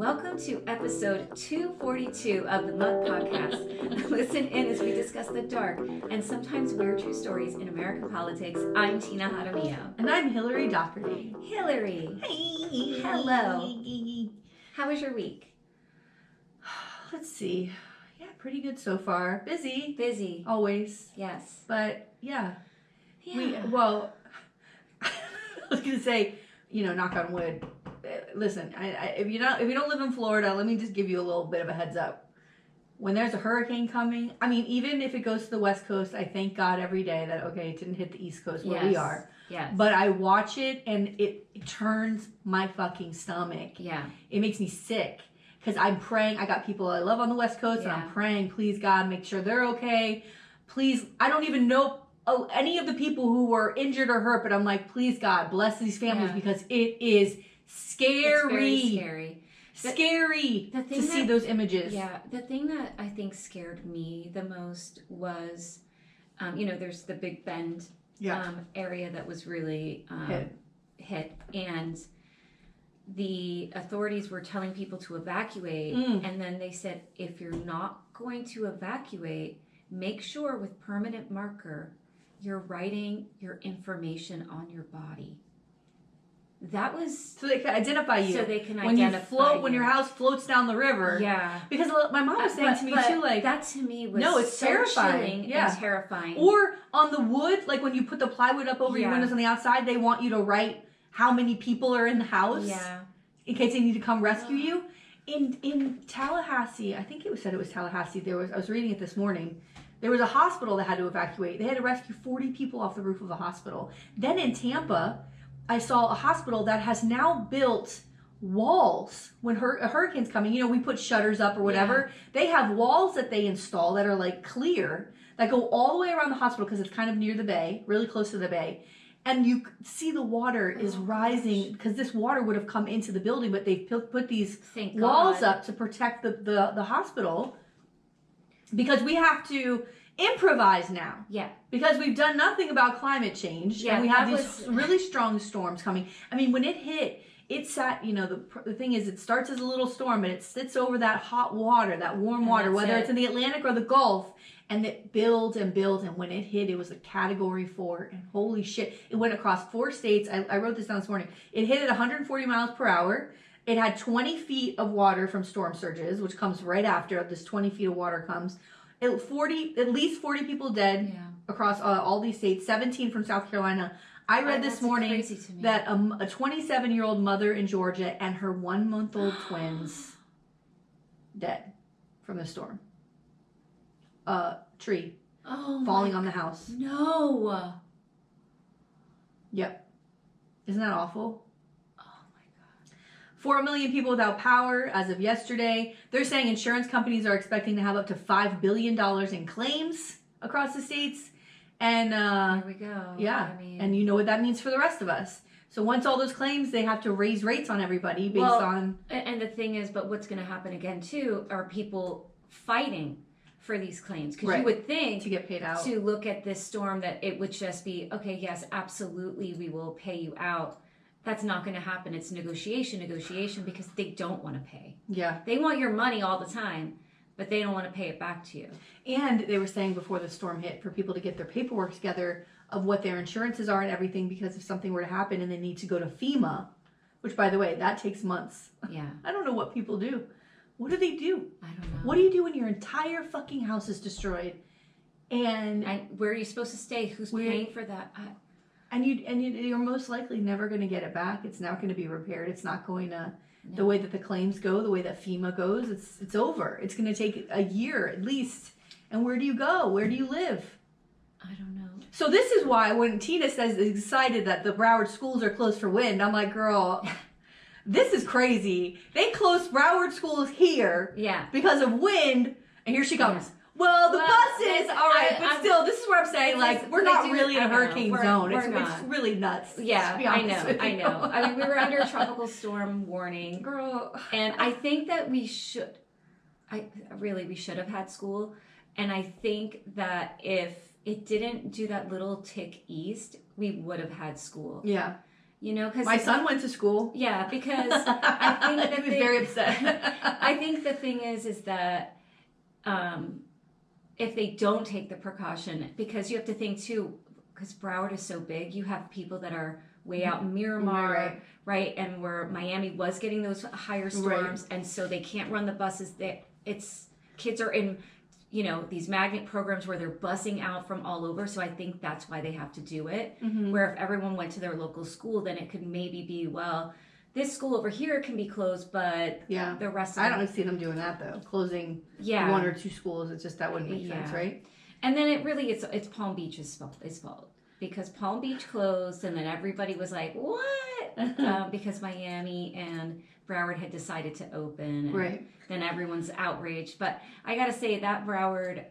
Welcome to episode 242 of the Muck Podcast. Listen in as we discuss the dark and sometimes weird true stories in American politics. I'm Tina Jaramillo. And I'm Hillary Doherty. Hillary. Hey. Hello. How was your week? Let's see. Yeah, pretty good so far. Busy. Busy. Always. Yes. But yeah. Yeah. I was going to say, knock on wood. Listen, if you don't live in Florida, let me just give you a little bit of a heads up. When there's a hurricane coming, even if it goes to the West Coast, I thank God every day that, it didn't hit the East Coast where we are. Yes. But I watch it and it turns my fucking stomach. Yeah. It makes me sick. Because I'm praying. I got people I love on the West Coast, and I'm praying, please, God, make sure they're okay. Please, I don't even know any of the people who were injured or hurt, but I'm like, please, God, bless these families because it is scary. It's very scary. To see those images. Yeah. The thing that I think scared me the most was, there's the Big Bend area that was really hit. And the authorities were telling people to evacuate. And then they said, if you're not going to evacuate, make sure with permanent marker, you're writing your information on your body. That was so they can identify you. So they can when identify you float, you. when your house floats down the river. Yeah. Because my mom was saying to me too, like that to me was it's so terrifying. And terrifying. Or on the wood, like when you put the plywood up over your windows on the outside, they want you to write how many people are in the house. Yeah. In case they need to come rescue you. In Tallahassee, I think it was Tallahassee. I was reading it this morning. There was a hospital that had to evacuate. They had to rescue 40 people off the roof of a hospital. Then in Tampa, I saw a hospital that has now built walls when a hurricane's coming. We put shutters up or whatever. Yeah. They have walls that they install that are like clear, that go all the way around the hospital because it's kind of near the bay, really close to the bay. And you see the water is rising because this water would have come into the building, but they've put these walls up to protect the hospital because we have to improvise now. Yeah. Because we've done nothing about climate change. Yeah. And we have these really strong storms coming. When it hit, it sat, the thing is, it starts as a little storm, but it sits over that hot water, that warm water, whether it's in the Atlantic or the Gulf, and it builds and builds. And when it hit, it was a Category 4. And holy shit, it went across 4 states. I wrote this down this morning. It hit at 140 miles per hour. It had 20 feet of water from storm surges, which comes right after this 20 feet of water comes. At least 40 people dead across all these states, 17 from South Carolina. I read this morning that a 27-year-old mother in Georgia and her 1-month-old twins dead from the storm. Tree falling on the house. No. Yep. Isn't that awful? 4 million people without power as of yesterday. They're saying insurance companies are expecting to have up to $5 billion in claims across the states. And there we go. Yeah. And you know what that means for the rest of us. So once all those claims, they have to raise rates on everybody based on... And the thing is, but what's going to happen again, too, are people fighting for these claims. Because you would think... To get paid out. To look at this storm that it would just be, okay, yes, absolutely, we will pay you out. That's not going to happen. It's negotiation, because they don't want to pay. Yeah. They want your money all the time, but they don't want to pay it back to you. And they were saying before the storm hit for people to get their paperwork together of what their insurances are and everything, because if something were to happen and they need to go to FEMA, which, by the way, that takes months. Yeah. I don't know what people do. What do they do? I don't know. What do you do when your entire fucking house is destroyed? And where are you supposed to stay? Who's paying for that? And you're most likely never going to get it back. It's not going to be repaired. It's not going to, the way that the claims go, the way that FEMA goes, it's over. It's going to take a year at least. And where do you go? Where do you live? I don't know. So this is why when Tina says excited that the Broward schools are closed for wind, I'm like, girl, this is crazy. They closed Broward schools here because of wind. And here she comes. Yeah. Well, the buses, all right, but still, this is where I'm saying, we're not really in a hurricane zone. It's really nuts. Yeah, I know. We were under a tropical storm warning. Girl. And I think that we should have had school. And I think that if it didn't do that little tick east, we would have had school. Yeah. You know, because my son went to school. Yeah, because I think that he was very upset. I think the thing is that if they don't take the precaution, because you have to think too, because Broward is so big, you have people that are way out in Miramar, right? And where Miami was getting those higher storms, and so they can't run the buses. Kids are in, you know, these magnet programs where they're busing out from all over. So I think that's why they have to do it. Where if everyone went to their local school, then it could maybe be, well, this school over here can be closed, but the rest of I don't see them doing that though. Closing one or two schools, it's just, that wouldn't make sense, right? And then it's Palm Beach's fault. Because Palm Beach closed, and then everybody was like, what? Because Miami and Broward had decided to open. And then everyone's outraged. But I got to say, that Broward,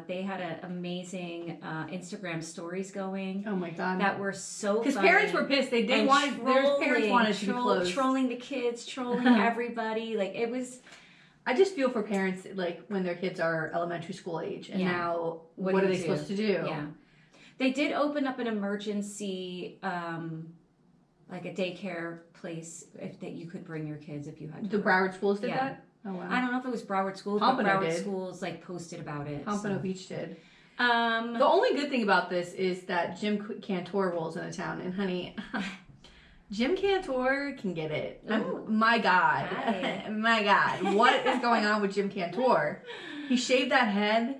they had an amazing Instagram stories going. Oh, my God. That were so funny. Because parents were pissed. Their parents wanted to be closed. Trolling the kids, trolling everybody. Like, it was... I just feel for parents, like, when their kids are elementary school age. And now, what are they supposed to do? Yeah. They did open up an emergency, like a daycare place that you could bring your kids if you had to. The Broward schools did that? Oh, wow. I don't know if it was Broward schools, but Broward schools like posted about it. Pompano Beach did. The only good thing about this is that Jim Cantor rolls into town. And honey, Jim Cantor can get it. My God. My God. What is going on with Jim Cantor? He shaved that head.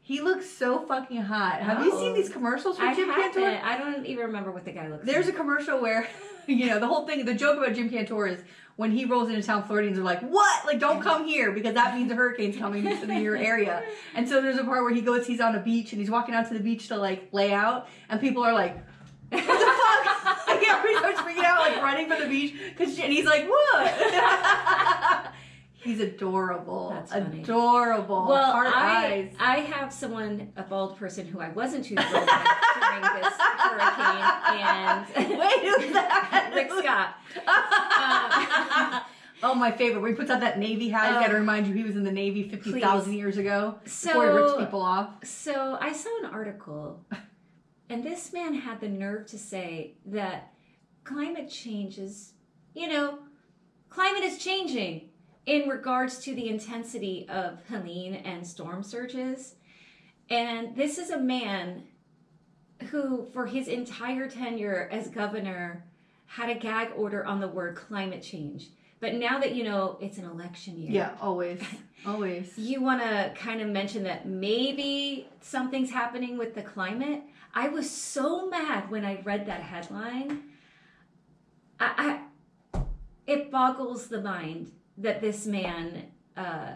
He looks so fucking hot. Have you seen these commercials for Jim Cantor? I don't even remember what the guy looks like. There's a commercial where, you know, the whole thing, the joke about Jim Cantor is when he rolls into town, Floridians are like, what? Like, don't come here because that means a hurricane's coming to your area. And so there's a part where he's on a beach and he's walking out to the beach to, like, lay out. And people are like, what the fuck? Like, everybody starts freaking out, like, running for the beach. And he's like, what? He's adorable. That's funny. Adorable. Well, eyes. I have someone, a bald person who I wasn't too thrilled with during this hurricane, and wait, who's that? Rick Scott. Oh, my favorite. Where he puts out that Navy hat. You got to remind you he was in the Navy 50,000 years ago before he rips people off. So I saw an article, and this man had the nerve to say that climate change is, climate is changing in regards to the intensity of Helene and storm surges. And this is a man who, for his entire tenure as governor, had a gag order on the word climate change. But now that it's an election year. Yeah, always. Always. You want to kind of mention that maybe something's happening with the climate. I was so mad when I read that headline. It boggles the mind that this man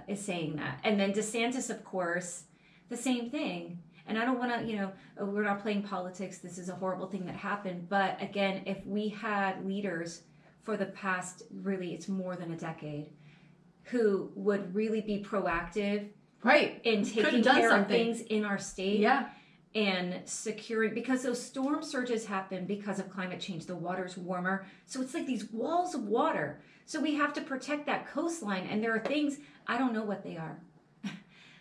is saying that. And then DeSantis, of course, the same thing. And I don't want to, we're not playing politics. This is a horrible thing that happened. But again, if we had leaders for the past, really, it's more than a decade, who would really be proactive in taking care of things in our state and securing, because those storm surges happen because of climate change. The water's warmer. So it's like these walls of water. So we have to protect that coastline. And there are things, I don't know what they are,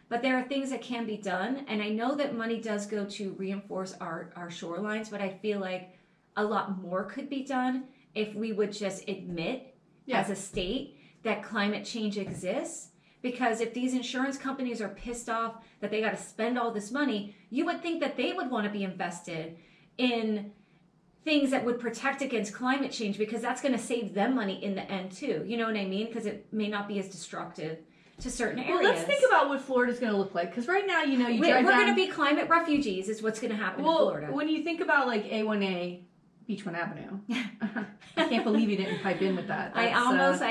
but there are things that can be done. And I know that money does go to reinforce our shorelines, but I feel like a lot more could be done if we would just admit as a state that climate change exists. Because if these insurance companies are pissed off that they got to spend all this money, you would think that they would want to be invested in things that would protect against climate change, because that's going to save them money in the end too. You know what I mean? Because it may not be as destructive to certain areas. Well, let's think about what Florida's going to look like. Because right now, we're going to be climate refugees is what's going to happen in Florida. When you think about like A1A, Beach 1 Avenue. I can't believe you didn't pipe in with that. I almost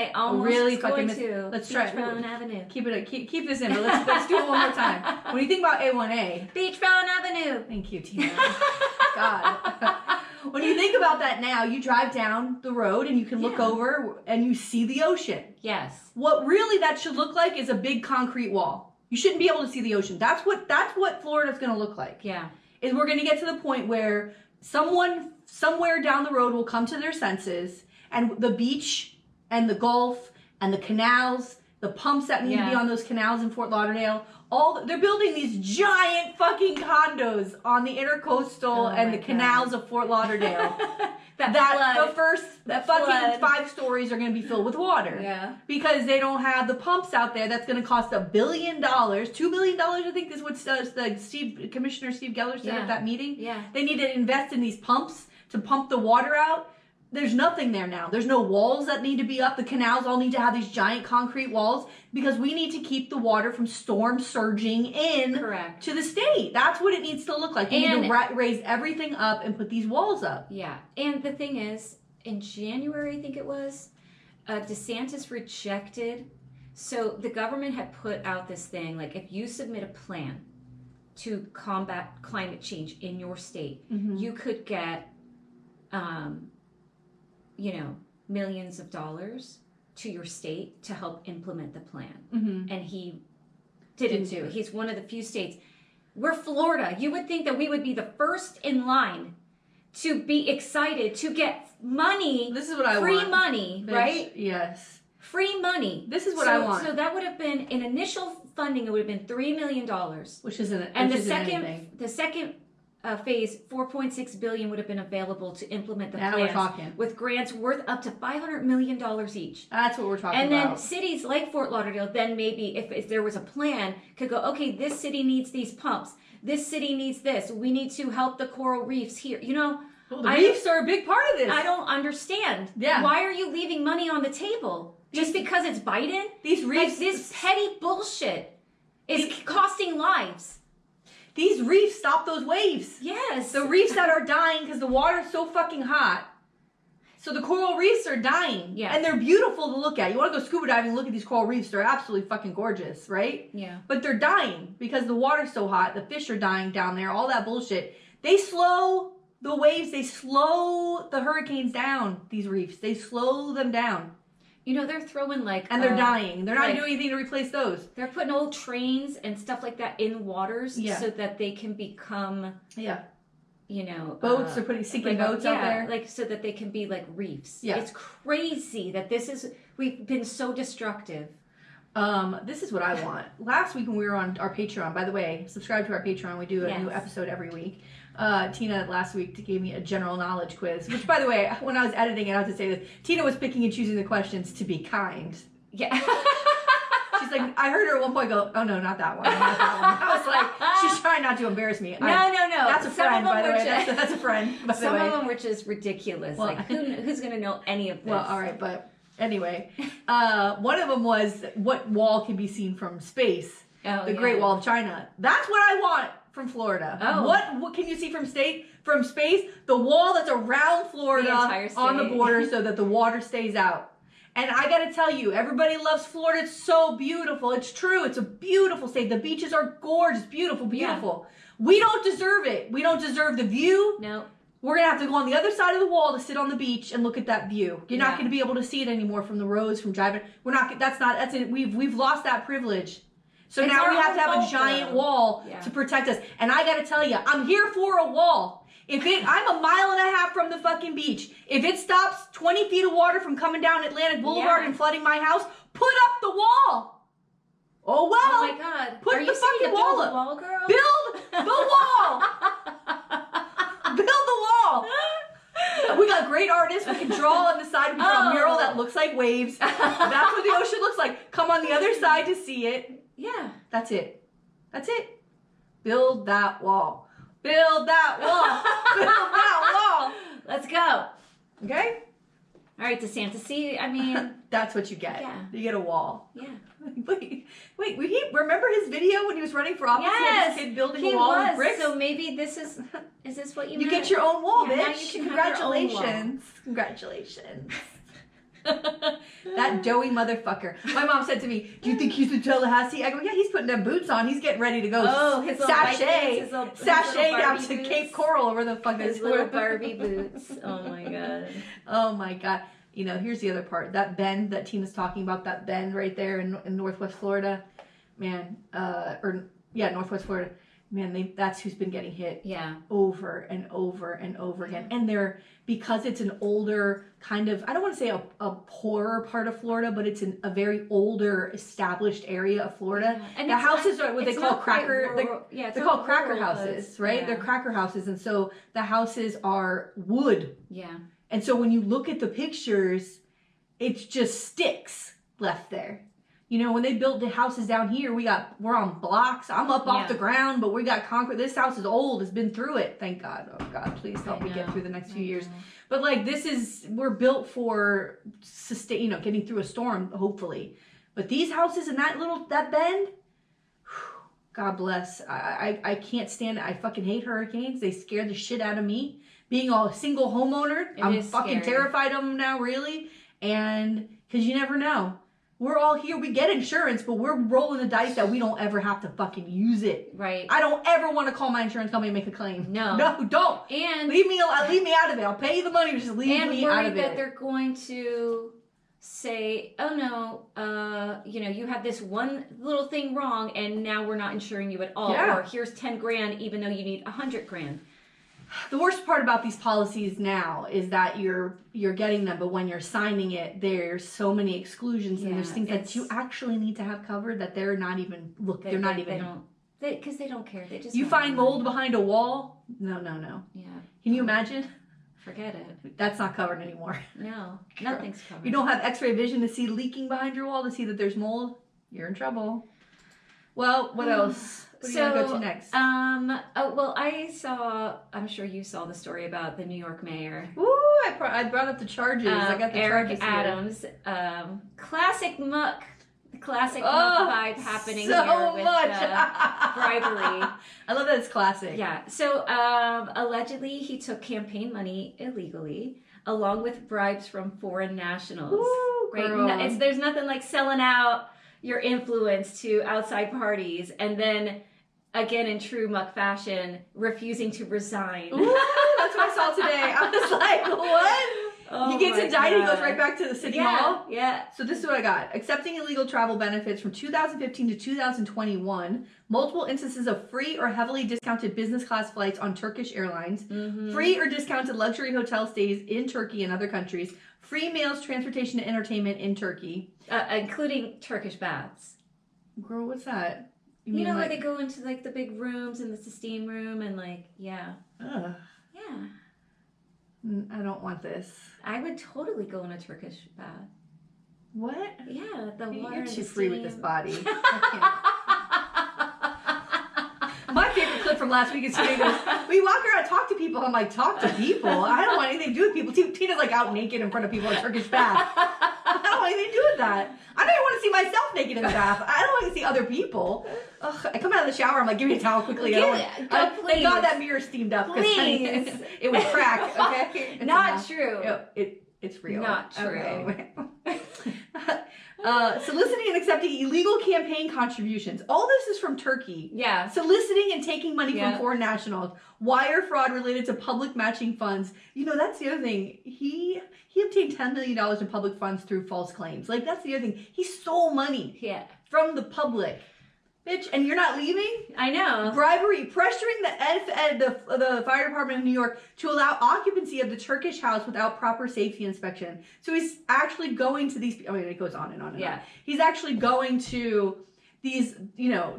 really going fucking to. Let's Beach try. Front Avenue. Keep this in, but let's do it one more time. When you think about A1A, Beach Front Avenue. Thank you, Tina. God. When you think about that now, you drive down the road and you can look over and you see the ocean. Yes. What really that should look like is a big concrete wall. You shouldn't be able to see the ocean. That's what Florida's going to look like. Yeah. Is we're going to get to the point where someone somewhere down the road will come to their senses, and the beach and the Gulf and the canals, the pumps that need to be on those canals in Fort Lauderdale, they're building these giant fucking condos on the intercoastal and the canals of Fort Lauderdale. the first fucking 5 stories are going to be filled with water. Yeah. Because they don't have the pumps out there. That's going to cost $1 billion, $2 billion. I think is what Commissioner Steve Geller said at that meeting. Yeah. They need to invest in these pumps to pump the water out. There's nothing there now. There's no walls that need to be up. The canals all need to have these giant concrete walls because we need to keep the water from storm surging in to the state. That's what it needs to look like. You need to raise everything up and put these walls up. Yeah. And the thing is, in January, I think it was, DeSantis rejected. So the government had put out this thing, like if you submit a plan to combat climate change in your state, you could get... millions of dollars to your state to help implement the plan. And he didn't do it. He's one of the few states. We're Florida. You would think that we would be the first in line to be excited to get money. This is what I want. Free money, right? Yes. Free money. This is what I want. So that would have been, in initial funding, it would have been $3 million. Which isn't anything. The second phase, $4.6 billion would have been available to implement the plans. We're talking. With grants worth up to $500 million each. That's what we're talking about. And then cities like Fort Lauderdale, then maybe if there was a plan, could go, okay, this city needs these pumps. This city needs this. We need to help the coral reefs here. Well, the reefs are a big part of this. I don't understand. Yeah. Why are you leaving money on the table? Just because it's Biden? These reefs... Like, this petty bullshit is costing lives. These reefs stop those waves. Yes. The reefs that are dying because the water's so fucking hot. So the coral reefs are dying. Yeah. And they're beautiful to look at. You want to go scuba diving and look at these coral reefs. They're absolutely fucking gorgeous, right? Yeah. But they're dying because the water's so hot. The fish are dying down there. All that bullshit. They slow the waves. They slow the hurricanes down, these reefs. They slow them down. They're throwing and they're dying. They're not doing anything to replace those. They're putting old trains and stuff like that in waters so that they can become, boats. They're putting sinking boats out there. Like so that they can be like reefs. Yeah. It's crazy that we've been so destructive. This is what I want. Last week when we were on our Patreon, by the way, subscribe to our Patreon. We do a new episode every week. Tina last week gave me a general knowledge quiz, which, by the way, when I was editing it, I have to say this. Tina was picking and choosing the questions to be kind. Yeah. She's like, I heard her at one point go, oh no, not that one. Not that one. I was like, she's trying not to embarrass me. No. That's a friend, by the way. That's a friend, by the way. Some of them were just ridiculous. Well, like, who's going to know any of this? Well, all right, but anyway. One of them was, what wall can be seen from space? Oh, the Great Wall of China. That's what I want from Florida. Oh. What can you see from space? The wall that's around Florida on the border so that the water stays out. And I gotta tell you, everybody loves Florida. It's so beautiful. It's true. It's a beautiful state. The beaches are gorgeous, beautiful. Yeah. We don't deserve it. We don't deserve the view. No. We're gonna have to go on the other side of the wall to sit on the beach and look at that view. You're not gonna be able to see it anymore from the roads, from driving. That's it. We've lost that privilege. So now we have to have a giant wall to protect us. And I gotta tell you, I'm here for a wall. I'm a mile and a half from the fucking beach. If it stops 20 feet of water from coming down Atlantic Boulevard and flooding my house, put up the wall. Oh well. Oh my God. Put the fucking wall up. Wall, girl? Build the wall. Build the wall. We got great artists. We can draw on the side. We can draw a mural that looks like waves. That's what the ocean looks like. Come on the other side to see it. Yeah. That's it. Build that wall. Build that wall. Build that wall. Let's go. Okay? All right, DeSantis. See, I mean... That's what you get. Yeah. You get a wall. Yeah. Wait, remember his video when he was running for office? Yes. He had this kid building a wall with bricks? So maybe this is this what you meant? You get your own wall, bitch. Now you can Congratulations. have your own wall. Congratulations. That doughy motherfucker. My mom said to me, do you think he's in Tallahassee? I go, yeah, he's putting them boots on. He's getting ready to go his sashay down to boots. Cape Coral over the fucking... His little Barbie boots. Oh my God. Oh my God. Here's the other part. That bend that Tina's talking about, that bend right there in Northwest Florida. Man, Northwest Florida. Man, that's who's been getting hit over and over and over again. And because it's an older kind of, I don't want to say a poorer part of Florida, but it's a very older established area of Florida. Yeah. And the houses are what they call cracker houses, right? Yeah. They're cracker houses. And so the houses are wood. Yeah. And so when you look at the pictures, it's just sticks left there. You know, when they built the houses down here, we're on blocks. I'm up off the ground, but we got concrete. This house is old. It's been through it. Thank God. Oh God, please help me get through the next few years. But like, we're built for getting through a storm, hopefully. But these houses in that bend, God bless. I can't stand it. I fucking hate hurricanes. They scare the shit out of me. Being a single homeowner, I'm fucking terrified of them now, really. And because you never know. We're all here. We get insurance, but we're rolling the dice that we don't ever have to fucking use it. Right. I don't ever want to call my insurance company and make a claim. No, don't. And leave me out of it. I'll pay you the money, but just leave me out of it. And worried that they're going to say, "Oh no, you had this one little thing wrong, and now we're not insuring you at all." Yeah. Or here's $10,000, even though you need $100,000. The worst part about these policies now is that you're getting them, but when you're signing it, there's so many exclusions and there's things that you actually need to have covered that they're not even because they don't care. They just you find mold behind a wall. No. Yeah. Can you imagine? Forget it. That's not covered anymore. No, nothing's covered. You don't have X-ray vision to see leaking behind your wall to see that there's mold. You're in trouble. Well, what else? What are you going to go to next? I'm sure you saw the story about the New York mayor. Ooh, I brought up the charges. I got the Eric charges Adams. Classic muck vibe happening here with bribery. I love that it's classic. Yeah. So allegedly he took campaign money illegally, along with bribes from foreign nationals. Ooh, girl. Right? There's nothing like selling out your influence to outside parties and then, again in true muck fashion, refusing to resign. Ooh, that's what I saw today. I was like, what? Oh, he gets indicted, he goes right back to the city hall? Yeah. So this is what I got. Accepting illegal travel benefits from 2015 to 2021. Multiple instances of free or heavily discounted business class flights on Turkish Airlines. Mm-hmm. Free or discounted luxury hotel stays in Turkey and other countries. Free meals, transportation, and entertainment in Turkey. Including Turkish baths. Girl, what's that? You know where they go into like the big rooms and the steam room and like, yeah. Ugh. Yeah. I don't want this. I would totally go in a Turkish bath. What? Yeah, the water. You're too free with this body. My favorite clip from last week is Tina goes, we walk around and talk to people. I'm like, talk to people? I don't want anything to do with people. Tina's like out naked in front of people in a Turkish bath. I don't want anything to do with that. I don't even want to see myself naked in the bath. I don't want to see other people. Ugh, I come out of the shower, I'm like, give me a towel quickly. Thank God that mirror steamed up. Please. It would crack, okay? Not true. It's real. Not true. Okay, anyway. Soliciting and accepting illegal campaign contributions. All this is from Turkey. Yeah. Soliciting and taking money from foreign nationals. Wire fraud related to public matching funds. You know, that's the other thing. He obtained $10 million in public funds through false claims. Like, that's the other thing. He stole money from the public. Bitch, and you're not leaving? I know. Bribery, pressuring the fire department of New York to allow occupancy of the Turkish house without proper safety inspection. So he's actually going to these, I mean, it goes on and on and on. He's actually going to these,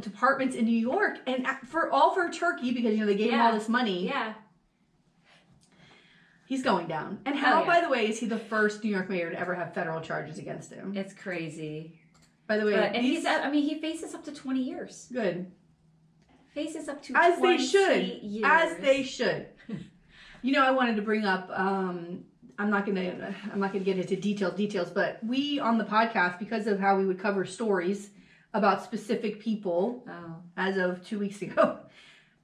departments in New York and for Turkey because, they gave him all this money. Yeah. He's going down. And how, by the way, is he the first New York mayor to ever have federal charges against him? It's crazy. By the way, he faces up to 20 years. Good. Faces up to as 20 they should. years. As they should. I wanted to bring up. I'm not gonna get into details, but we on the podcast, because of how we would cover stories about specific people, as of 2 weeks ago,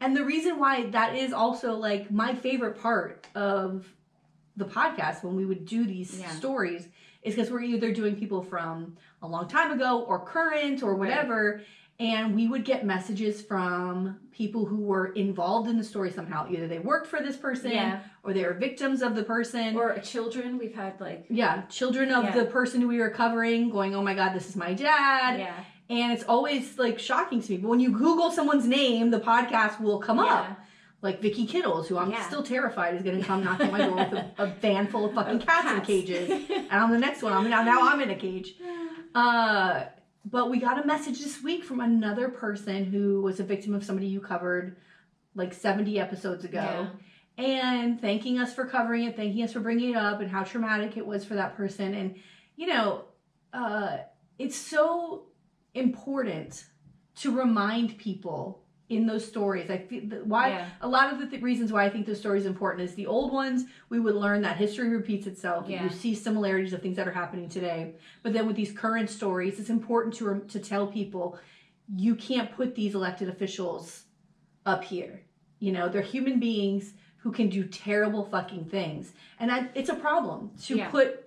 and the reason why that is also like my favorite part of the podcast when we would do these stories is because we're either doing people from a long time ago or current or whatever, and we would get messages from people who were involved in the story somehow. Either they worked for this person or they were victims of the person. Or children. We've had children of the person who we were covering going, oh my God, this is my dad. Yeah. And it's always like shocking to me. But when you Google someone's name, the podcast will come up. Like Vicky Kittles, who I'm still terrified is going to come knock on my door with a van full of fucking cats in cages. And on the next one, now I'm in a cage. But we got a message this week from another person who was a victim of somebody you covered like 70 episodes ago. and thanking us for covering it, thanking us for bringing it up, and how traumatic it was for that person. And, you know, it's so important to remind people in those stories. I feel a lot of the reasons why I think those stories important is the old ones, we would learn that history repeats itself. Yeah. You see similarities of things that are happening today. But then with these current stories, it's important to tell people, you can't put these elected officials up here. You know, they're human beings who can do terrible fucking things. And it's a problem to put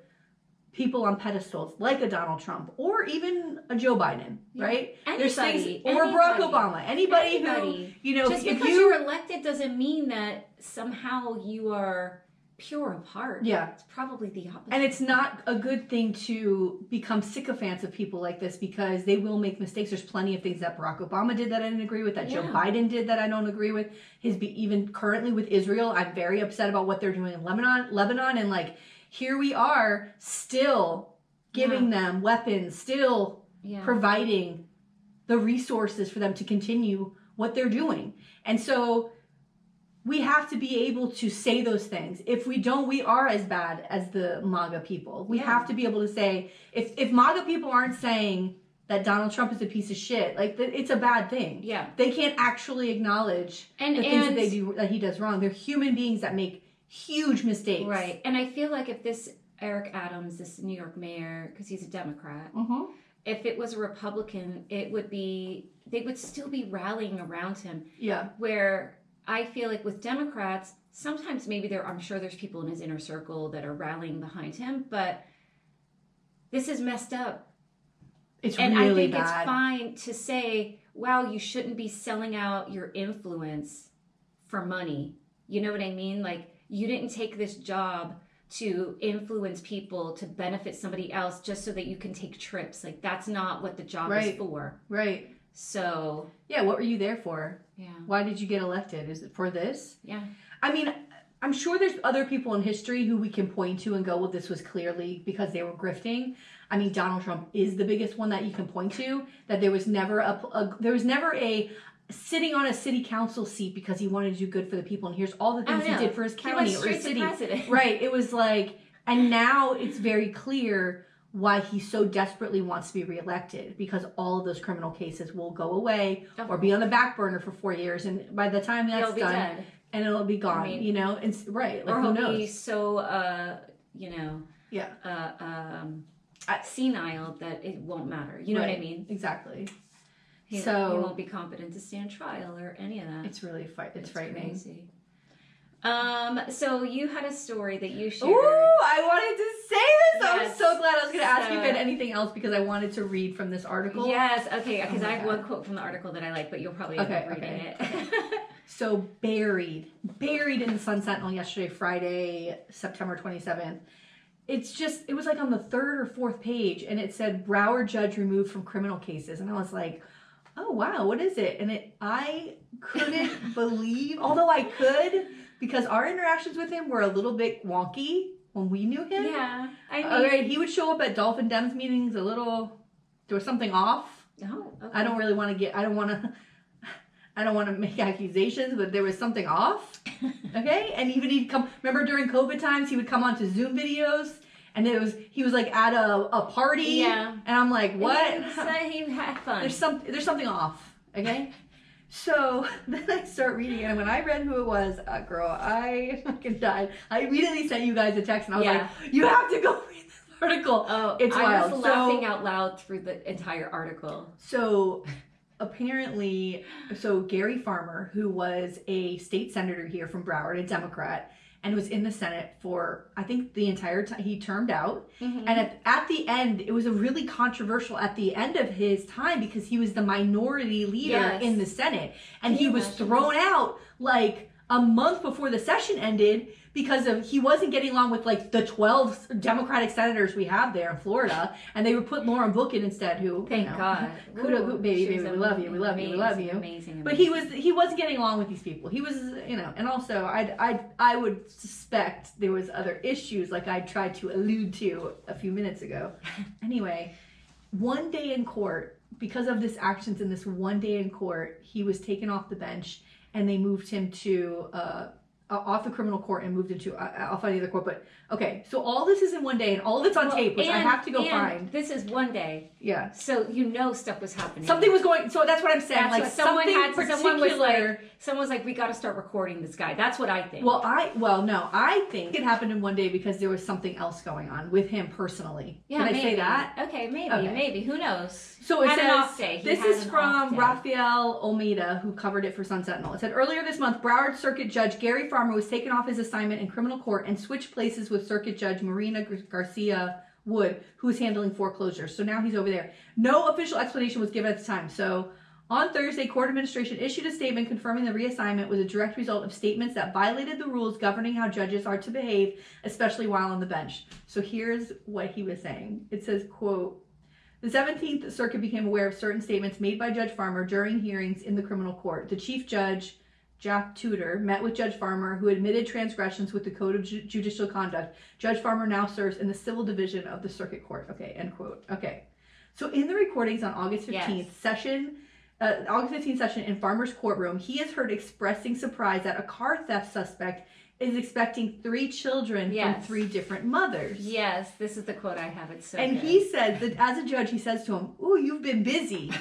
people on pedestals like a Donald Trump or even a Joe Biden, right? There's things, or Barack Obama, anybody who, you know, just because you're elected doesn't mean that somehow you are pure of heart. Yeah. It's probably the opposite. And it's not a good thing to become sycophants of people like this because they will make mistakes. There's plenty of things that Barack Obama did that I didn't agree with, that Joe Biden did that I don't agree with. Even currently with Israel, I'm very upset about what they're doing in Lebanon, and like, here we are still giving them weapons, still providing the resources for them to continue what they're doing. And so we have to be able to say those things. If we don't, we are as bad as the MAGA people. We have to be able to say, if MAGA people aren't saying that Donald Trump is a piece of shit, like, it's a bad thing. Yeah. They can't actually acknowledge the things that they do, that he does wrong. They're human beings that make huge mistakes. Right. And I feel like if this Eric Adams, this New York mayor, because he's a Democrat, if it was a Republican, they would still be rallying around him. Yeah. Where I feel like with Democrats, sometimes maybe I'm sure there's people in his inner circle that are rallying behind him, but this is messed up. It's really bad. And I think it's fine to say, wow, you shouldn't be selling out your influence for money. You know what I mean? Like, you didn't take this job to influence people to benefit somebody else just so that you can take trips. Like, that's not what the job is for. Right. So. Yeah, what were you there for? Yeah. Why did you get elected? Is it for this? Yeah. I mean, I'm sure there's other people in history who we can point to and go, well, this was clearly because they were grifting. I mean, Donald Trump is the biggest one that you can point to, that there was never a sitting on a city council seat because he wanted to do good for the people, and here's all the things he did for his county or his city. Right. It was like, and now it's very clear why he so desperately wants to be reelected, because all of those criminal cases will go away or be on the back burner for 4 years, and by the time that's done, dead. And it'll be gone. I mean, you know, it's right. Like, or who he'll knows? Be so senile that it won't matter. You know what I mean? Exactly. He won't be competent to stand trial or any of that. It's really it's frightening. Crazy. So you had a story that you shared. Ooh, I wanted to say this. Yes. I was so glad. I was going to ask you if you had anything else because I wanted to read from this article. Yes. Okay. Because I have one quote from the article that I like, but you'll probably end up reading it. So buried in the Sun Sentinel yesterday, Friday, September 27th. It was like on the third or fourth page, and it said Broward judge removed from criminal cases, and I was like, oh wow, what is it? And I couldn't believe, although I could, because our interactions with him were a little bit wonky when we knew him. Yeah. I mean, he would show up at Dolphin Dems meetings there was something off. Oh, okay. I don't want to make accusations, but there was something off. Okay? And even he'd come, remember during COVID times, he would come onto Zoom videos, and he was like at a party. Yeah. And I'm like, what? He had fun. There's something off. Okay? So then I start reading it, and when I read who it was, girl, I fucking died. I immediately sent you guys a text, and I was like, you have to go read this article. Oh, it's wild. I was laughing out loud through the entire article. So apparently, Gary Farmer, who was a state senator here from Broward, a Democrat, and was in the Senate for, I think, the entire time he termed out. Mm-hmm. And at the end, it was a really controversial at the end of his time because he was the minority leader in the Senate. And he was thrown out like a month before the session ended because he wasn't getting along with like the 12 Democratic senators we have there in Florida, and they would put Lauren Book in instead. Who, thank God, baby, we love you, we love you. Amazing. But he wasn't getting along with these people. He was, and also I would suspect there was other issues like I tried to allude to a few minutes ago. Anyway, one day in court, because of his actions in this one day in court, he was taken off the bench, and they moved him to off the criminal court and moved into, I'll find the other court, but okay. So all this is in one day and all of it's on tape, which I have to go find. This is one day. Yeah. So stuff was happening. Something was going, so that's what I'm saying. Like someone was like, we got to start recording this guy. That's what I think. Well, I think it happened in one day because there was something else going on with him personally. Yeah, Can maybe. I say that? Okay, maybe. Who knows? So it had says, an off day. This is from Rafael Olmeida, who covered it for Sun Sentinel. It said, earlier this month, Broward Circuit Judge Gary Farmer was taken off his assignment in criminal court and switched places with Circuit Judge Morena Garcia Wood, who was handling foreclosures. So now he's over there. No official explanation was given at the time. So on Thursday, court administration issued a statement confirming the reassignment was a direct result of statements that violated the rules governing how judges are to behave, especially while on the bench. So here's what he was saying. It says, quote, the 17th Circuit became aware of certain statements made by Judge Farmer during hearings in the criminal court. The Chief Judge, Jack Tudor, met with Judge Farmer, who admitted transgressions with the Code of Judicial Conduct. Judge Farmer now serves in the Civil Division of the Circuit Court. Okay, end quote. Okay. So in the recordings on August 15th session in Farmer's courtroom, he is heard expressing surprise that a car theft suspect is expecting 3 children from 3 different mothers. Yes, this is the quote I have. It's so And good. he said that as a judge, he says to him, "Ooh, you've been busy.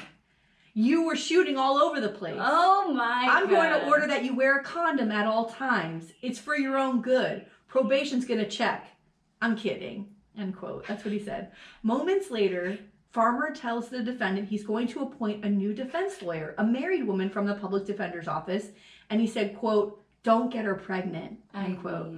You were shooting all over the place. Oh my God. I'm going to order that you wear a condom at all times. It's for your own good. Probation's going to check." I'm kidding. End quote. That's what he said. Moments later, Farmer tells the defendant he's going to appoint a new defense lawyer, a married woman from the public defender's office. And he said, quote, "Don't get her pregnant." End quote.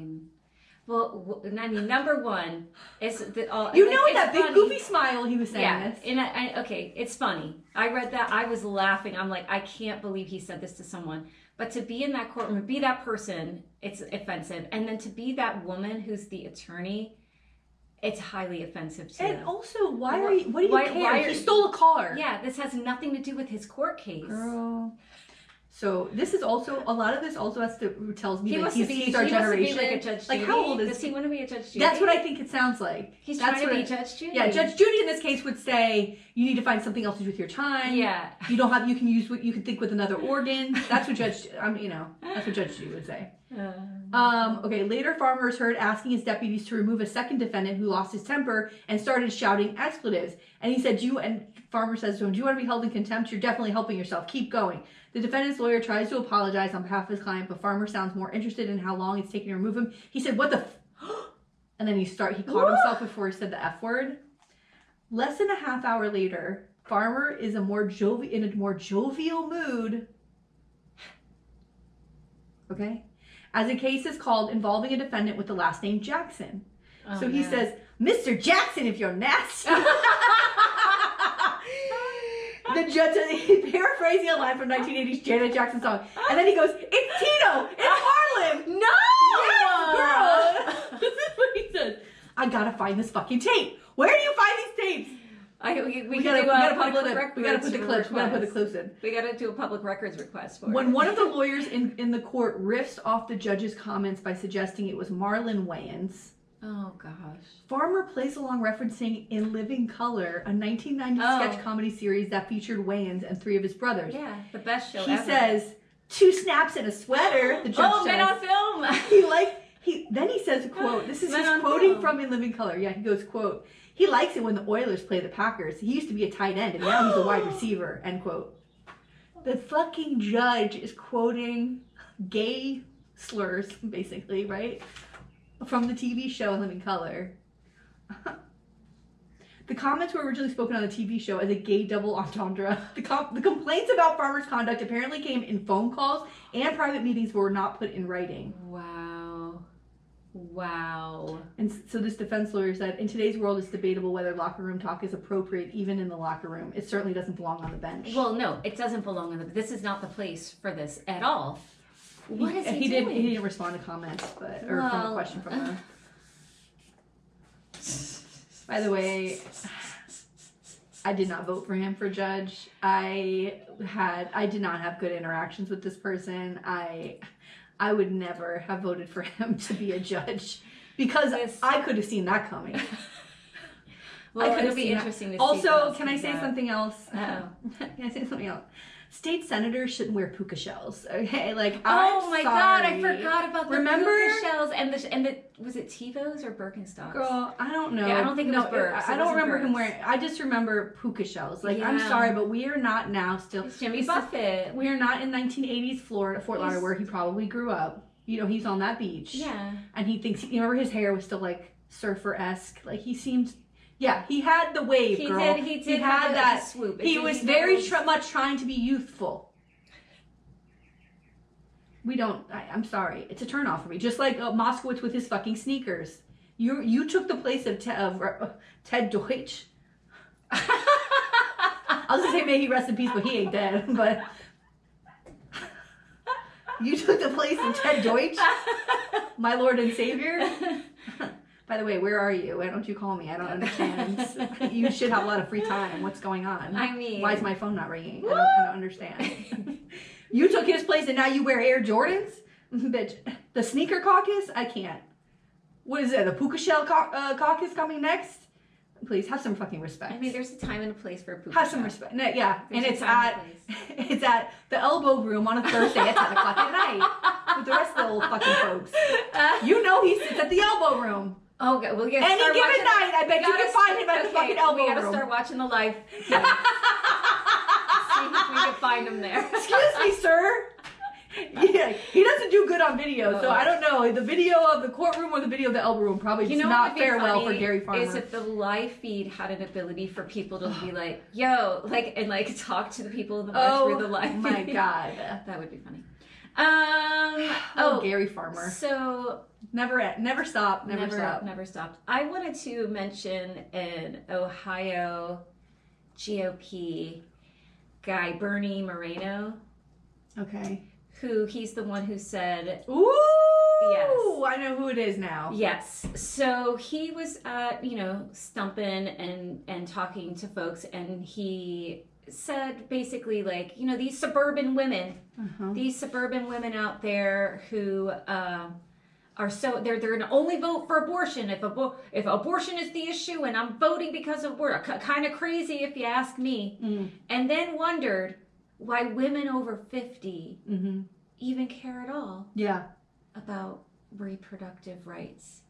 Number one is that that big goofy smile he was saying this. Okay, it's funny. I read that. I was laughing. I'm like, I can't believe he said this to someone. But to be in that courtroom, be that person, it's offensive. And then to be that woman who's the attorney, it's highly offensive too. And also, what do you care? He stole a car. Yeah, this has nothing to do with his court case. Girl. So this is also, a lot of this also tells me that he's our generation. He wants to be like a Judge Judy. How old is he? Does he want to be a Judge Judy? That's what I think it sounds like. He's trying to be Judge Judy. Yeah, Judge Judy in this case would say, you need to find something else to do with your time. Yeah. You can think with another organ. That's what that's what Judge Judy would say. Okay, later Farmer is heard asking his deputies to remove a second defendant who lost his temper and started shouting expletives. And he said, Farmer says to him, "Do you want to be held in contempt? You're definitely helping yourself. Keep going." The defendant's lawyer tries to apologize on behalf of his client, but Farmer sounds more interested in how long it's taking to remove him. He said, "What the And then he caught himself before he said the F word. Less than a half hour later, Farmer is in a more jovial mood. Okay? As a case is called involving a defendant with the last name Jackson. So he says, "Mr. Jackson, if you're nasty." The judge, paraphrasing a line from 1980's Janet Jackson song. And then he goes, "It's Tito! It's Harlem!" No! Yes, girl! This is what he says. "I gotta find this fucking tape. Where do you find these tapes?" We gotta put the clips in. We gotta do a public records request for it. When one of the lawyers in the court riffs off the judge's comments by suggesting it was Marlon Wayans. Oh gosh. Farmer plays along referencing In Living Color, a 1990 sketch comedy series that featured Wayans and 3 of his brothers. Yeah, the best show ever. He says, "2 snaps and a sweater," the judge says. Men on film! Then he says, quote, this is his quoting from In Living Color. Yeah, he goes, quote, "He likes it when the Oilers play the Packers. He used to be a tight end and now he's a wide receiver," end quote. The fucking judge is quoting gay slurs, basically, right? From the TV show In Living Color. The comments were originally spoken on the TV show as a gay double entendre. The complaints about Farmer's conduct apparently came in phone calls and private meetings but were not put in writing. Wow. And so this defense lawyer said, "In today's world, it's debatable whether locker room talk is appropriate even in the locker room. It certainly doesn't belong on the bench." Well, no, it doesn't belong on the bench. This is not the place for this at all. What is he doing? He didn't respond to comments, from a question from her. By the way, I did not vote for him for judge. I did not have good interactions with this person. I would never have voted for him to be a judge because I could have seen that coming. Well, it'll be interesting to see. Also, can I say something else? Oh. Can I say something else? State senators shouldn't wear puka shells. Okay, like oh my god, I sorry. forgot about the puka shells and the was it TiVos or Birkenstocks? Girl, I don't know. Yeah, I don't think it was Birks. I don't remember him wearing. I just remember puka shells. Like I'm sorry, but we are not now. Still, it's Jimmy Buffett. We are not in 1980s Florida, Fort Lauderdale, where he probably grew up. You know, he's on that beach. Yeah, and he thinks. You remember his hair was still like surfer-esque. Like he seemed. Yeah, he had the wave, girl. He did have that swoop. He was very much trying to be youthful. We don't. I'm sorry. It's a turnoff for me. Just like Moskowitz with his fucking sneakers. You took the place of Ted Deutsch. I was gonna say may he rest in peace, but he ain't dead. But you took the place of Ted Deutsch, my Lord and Savior. By the way, where are you? Why don't you call me? I don't understand. You should have a lot of free time. What's going on? I mean, why is my phone not ringing? I don't understand. You took his place and now you wear Air Jordans? Bitch, the sneaker caucus? I can't. What is it? The puka shell caucus coming next? Please, have some fucking respect. I mean, there's a time and a place for a puka Have shell. some respect. No, yeah, There's and it's at the Elbow Room on a Thursday at 10 o'clock at night with the rest of the old fucking folks. You know he sits at the Elbow Room. Oh, okay, we'll get any given night. I bet you can find him at the fucking Elbow Room. We gotta start watching the live. See if we can find him there. Excuse me, sir. Yeah, he doesn't do good on video, so I don't know. The video of the courtroom or the video of the Elbow Room probably does not fare well for Gary Farmer. Is if the live feed had an ability for people to be like, yo, like, and like talk to the people in the through the live feed. Oh my god. That would be funny. Gary Farmer. So never stop. Never stopped. I wanted to mention an Ohio GOP guy, Bernie Moreno. Okay. He's the one who said, ooh, yes, I know who it is now. Yes. So he was, stumping and talking to folks, and he said basically like, these suburban women out there who are so they're gonna only vote for abortion if abortion is the issue, and I'm voting because of abortion. Kind of crazy if you ask me. And then wondered why women over 50 even care at all about reproductive rights.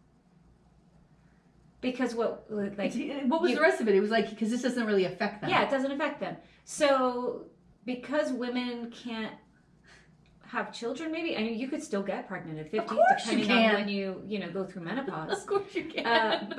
Because what was the rest of it? It was like, because this doesn't really affect them. Yeah, it doesn't affect them. So because women can't have children, maybe, I mean, you could still get pregnant at 50, depending on when you go through menopause. Of course you can.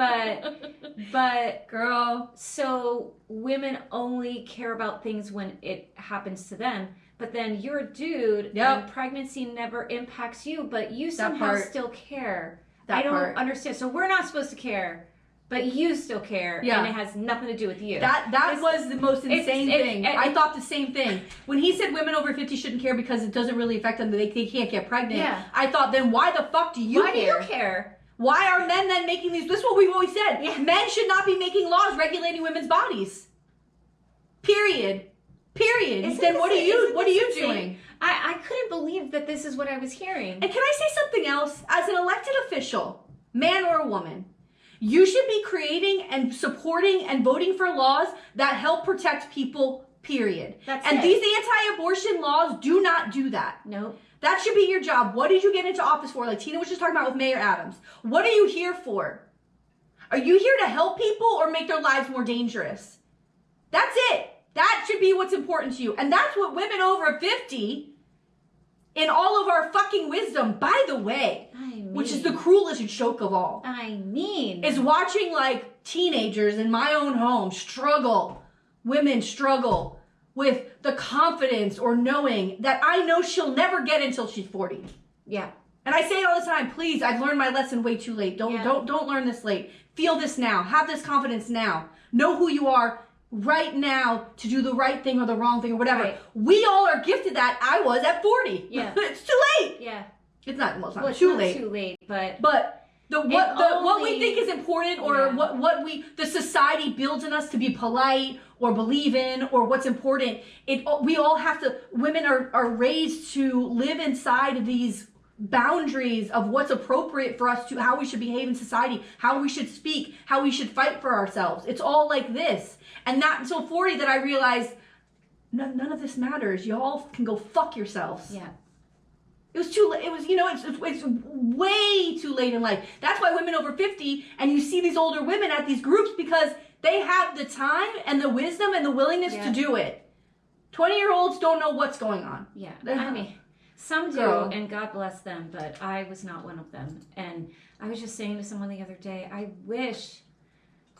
But girl, so women only care about things when it happens to them. But then you're a dude, and pregnancy never impacts you, but you somehow still care. I don't understand. So we're not supposed to care, but you still care, and it has nothing to do with you. That was the most insane thing. I thought the same thing. When he said women over 50 shouldn't care because it doesn't really affect them, they can't get pregnant, I thought, then why the fuck do you care? Why do you care? Why are men then making these? This is what we've always said. Yeah. Men should not be making laws regulating women's bodies. Period. Then what are you doing? I couldn't believe that this is what I was hearing. And can I say something else? As an elected official, man or woman, you should be creating and supporting and voting for laws that help protect people, period. These anti-abortion laws do not do that. Nope. That should be your job. What did you get into office for? Like Tina was just talking about with Mayor Adams. What are you here for? Are you here to help people or make their lives more dangerous? That's it. That should be what's important to you. And that's what women over 50, in all of our fucking wisdom, by the way, which is the cruelest joke of all, is watching like teenagers in my own home women struggle with the confidence or knowing that I know she'll never get until she's 40. Yeah. And I say it all the time, please, I've learned my lesson way too late. Don't learn this late. Feel this now. Have this confidence now. Know who you are right now to do the right thing or the wrong thing or whatever. Right. We all are gifted that. I was at 40. Yeah. It's too late. Yeah. It's not too late. Too late, but what we think is important or what the society builds in us to be polite or believe in or what's important, we all have to, women are raised to live inside of these boundaries of what's appropriate for us to, how we should behave in society, how we should speak, how we should fight for ourselves. It's all like this. And not until 40 that I realized none of this matters. Y'all can go fuck yourselves. Yeah. It was too late. It was, it's way too late in life. That's why women over 50, and you see these older women at these groups because they have the time and the wisdom and the willingness to do it. 20-year-olds don't know what's going on. Yeah. I mean, some do, and God bless them, but I was not one of them. And I was just saying to someone the other day, I wish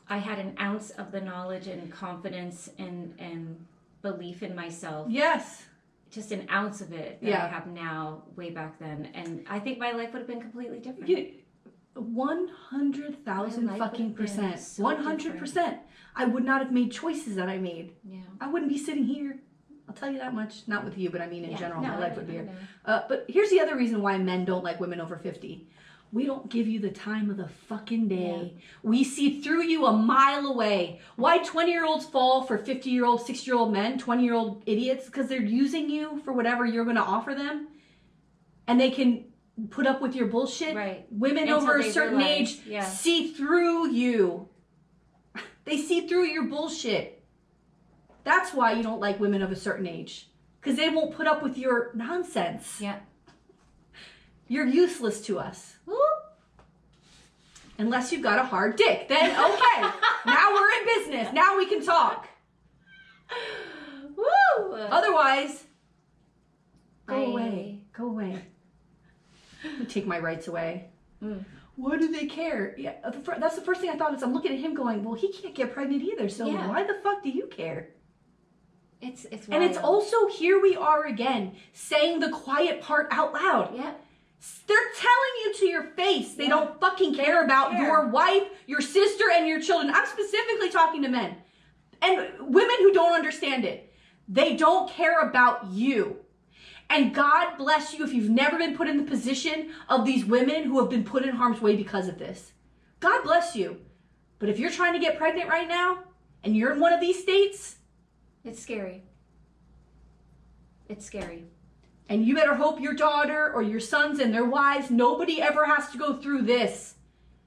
I had an ounce of the knowledge and confidence and belief in myself. Yes. Just an ounce of it that I have now, way back then. And I think my life would have been completely different. 100,000 fucking percent. So 100%. I would not have made choices that I made. Yeah. I wouldn't be sitting here. I'll tell you that much. Not with you, but I mean in general, my life would be here. But here's the other reason why men don't like women over 50. We don't give you the time of the fucking day. Yeah. We see through you a mile away. Why 20-year-olds fall for 50-year-old, 60-year-old men, 20-year-old idiots? Because they're using you for whatever you're going to offer them. And they can put up with your bullshit. Right. Women over a certain age see through you. They see through your bullshit. That's why you don't like women of a certain age. Because they won't put up with your nonsense. Yeah. You're useless to us. Whoop. Unless you've got a hard dick. Then, okay. Now we're in business. Now we can talk. Woo! Otherwise, go away. Go away. Take my rights away. Why do they care? Yeah, that's the first thing I thought is I'm looking at him going, well, he can't get pregnant either. So why the fuck do you care? It's wild. And it's also, here we are again, saying the quiet part out loud. Yeah. They're telling you to your face they don't fucking care about your wife, your sister, and your children. I'm specifically talking to men and women who don't understand it. They don't care about you. And God bless you if you've never been put in the position of these women who have been put in harm's way because of this. God bless you. But if you're trying to get pregnant right now and you're in one of these states, it's scary. It's scary. And you better hope your daughter or your sons and their wives, nobody ever has to go through this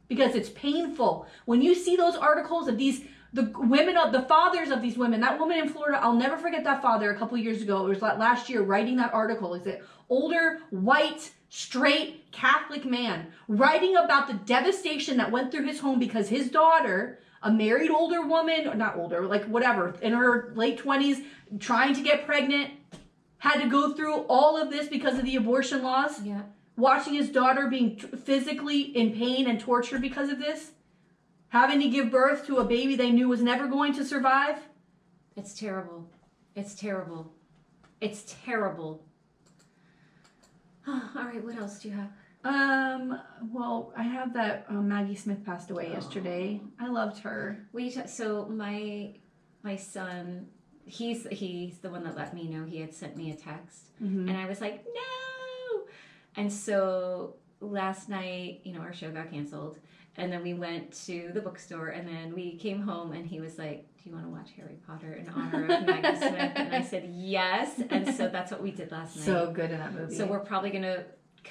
because it's painful. When you see those articles of the women, of the fathers of these women, that woman in Florida, I'll never forget that father a couple years ago. It was last year writing that article. Is it older, white, straight, Catholic man writing about the devastation that went through his home because his daughter, a married older woman, or not older, like whatever, in her late 20s, trying to get pregnant, had to go through all of this because of the abortion laws. Yeah. Watching his daughter being physically in pain and tortured because of this. Having to give birth to a baby they knew was never going to survive. It's terrible. It's terrible. It's terrible. All right, what else do you have? Well, I have that Maggie Smith passed away yesterday. I loved her. So my son, he's the one that let me know. He had sent me a text, and I was like, no. And so last night, our show got canceled, and then we went to the bookstore, and then we came home, and he was like, do you want to watch Harry Potter in honor of Maggie Smith? And I said yes, and so that's what we did last night. So good in that movie. So we're probably gonna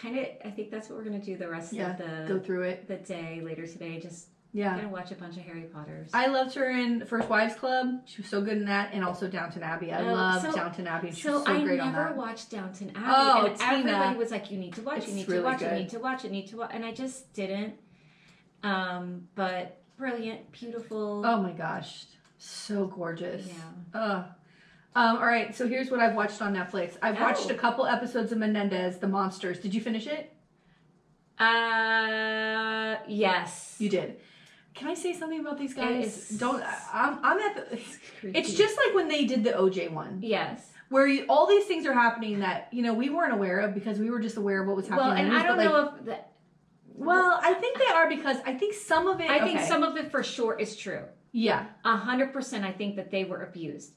I think that's what we're gonna do the rest of go through it the day later today. Just gonna watch a bunch of Harry Potters. I loved her in First Wives Club. She was so good in that, and also Downton Abbey. I loved Downton Abbey. She was so great on that. I never watched Downton Abbey, and Tina. everybody was like, "You need to watch. You need to watch. You need to watch. You need to watch." And I just didn't. But brilliant, beautiful. Oh my gosh, so gorgeous. Yeah. All right, so here's what I've watched on Netflix. I've watched a couple episodes of Menendez, The Monsters. Did you finish it? Yes. You did. Can I say something about these guys? I'm at the... It's just like when they did the OJ one. Yes. Where all these things are happening that, we weren't aware of because we were just aware of what was happening. Well, and I don't know if... Well, I think they are because I think some of it... I think some of it for sure is true. Yeah. 100% I think that they were abused.